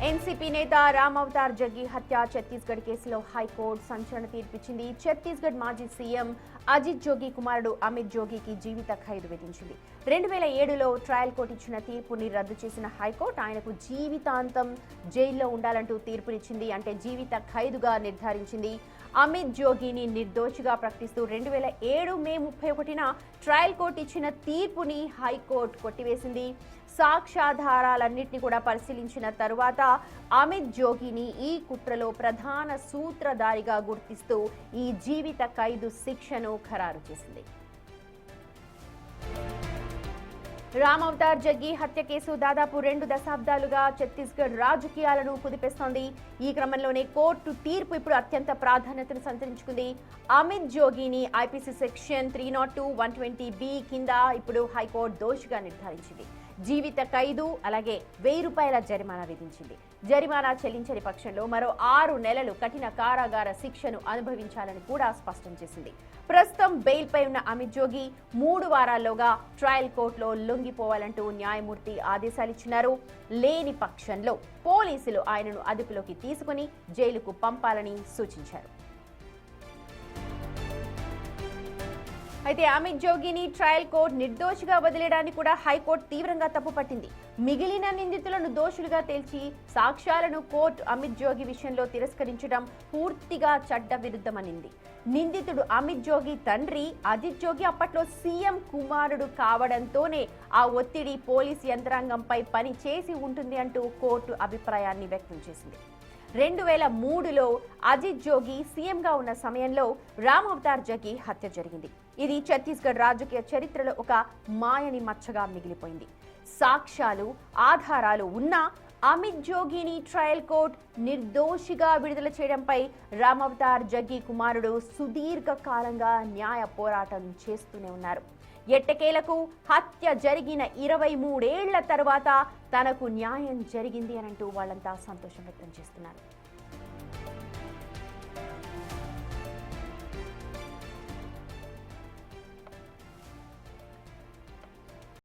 NCP నేత Ram Avatar Jaggi హత్య ఛత్తీస్గఢ్ కేసులో హైకోర్టు సంచలన తీర్పిచ్చింది. ఛత్తీస్గఢ్ మాజీ సీఎం అజిత్ జోగి కుమారుడు అమిత్ జోగికి జీవిత ఖైదు విధించింది. 2007లో ట్రయల్ కోర్టు ఇచ్చిన తీర్పుని రద్దు చేసిన హైకోర్టు ఆయనకు జీవితాంతం జైల్లో ఉండాలంటూ తీర్పునిచ్చింది. అంటే జీవిత ఖైదుగా నిర్ధారించింది. అమిత్ జోగిని నిర్దోషిగా ప్రకటిస్తూ 2007 మే 31న ట్రయల్ కోర్టు ఇచ్చిన తీర్పుని హైకోర్టు కొట్టివేసింది. సాక్ష్యాధారాలన్నింటినీ కూడా పరిశీలించిన తరువాత అమిత్ జోగిని ఈ కుట్రలో ప్రధాన సూత్రధారిగా గుర్తిస్తూ ఈ జీవిత ఖైదు శిక్షను ఖరారు చేసింది. రామ్ అవతార్ జగ్గి హత్య కేసు దాదాపు 2 దశాబ్దాలుగా ఛత్తీస్గఢ్ రాజకీయాలను కుదిపేస్తోంది. ఈ క్రమంలోనే కోర్టు తీర్పు ఇప్పుడు అత్యంత ప్రాధాన్యతను సంతరించుకుంది. అమిత్ జోగిని ఐపీసీ సెక్షన్ 302, 120B కింద ఇప్పుడు హైకోర్టు దోషిగా నిర్ధారించింది. జీవిత ఖైదు అలాగే ₹1000 జరిమానా విధించింది. జరిమానా చెల్లించని పక్షంలో మరో 6 నెలలు కఠిన కారాగార శిక్షను అనుభవించాలని కూడా స్పష్టం చేసింది. ప్రస్తుతం బెయిల్పై ఉన్న అమిత్ జోగి 3 వారాల్లోగా ట్రయల్ కోర్టులో లొంగిపోవాలంటూ న్యాయమూర్తి ఆదేశాలిచ్చినారు. లేని పక్షంలో పోలీసులు ఆయనను అదుపులోకి తీసుకుని జైలుకు పంపాలని సూచించారు. అయితే అమిత్ జోగిని ట్రయల్ కోర్టు నిర్దోషిగా వదిలేయడాన్ని కూడా హైకోర్టు తీవ్రంగా తప్పుపట్టింది. మిగిలిన నిందితులను దోషులుగా తేల్చి సాక్ష్యాలను కోర్టు అమిత్ జోగి విషయంలో తిరస్కరించడం పూర్తిగా చట్ట విరుద్ధమనింది. నిందితుడు అమిత్ జోగి తండ్రి అజిత్ జోగి అప్పట్లో సీఎం కుమారుడు కావడంతోనే ఆ ఒత్తిడి పోలీసు యంత్రాంగంపై పని చేసి ఉంటుంది అంటూ కోర్టు అభిప్రాయాన్ని వ్యక్తం చేసింది. 2003లో అజిత్ జోగి సీఎంగా ఉన్న సమయంలో రామ్ అవతార్ జగ్గి హత్య జరిగింది. ఇది ఛత్తీస్గఢ్ రాజకీయ చరిత్రలో ఒక మాయని మచ్చగా మిగిలిపోయింది. సాక్ష్యాలు ఆధారాలు ఉన్నా అమిత్ జోగిని ట్రయల్ కోర్టు నిర్దోషిగా విడుదల చేయడంపై రామ్ అవతార్ జగ్గి కుమారుడు సుదీర్ఘ కాలంగా న్యాయ పోరాటం చేస్తూనే ఉన్నారు. ఎట్టకేలకు హత్య జరిగిన 23 ఏళ్ల తర్వాత తనకు న్యాయం జరిగింది అనంటూ వాళ్ళంతా సంతోషం వ్యక్తం చేస్తున్నారు.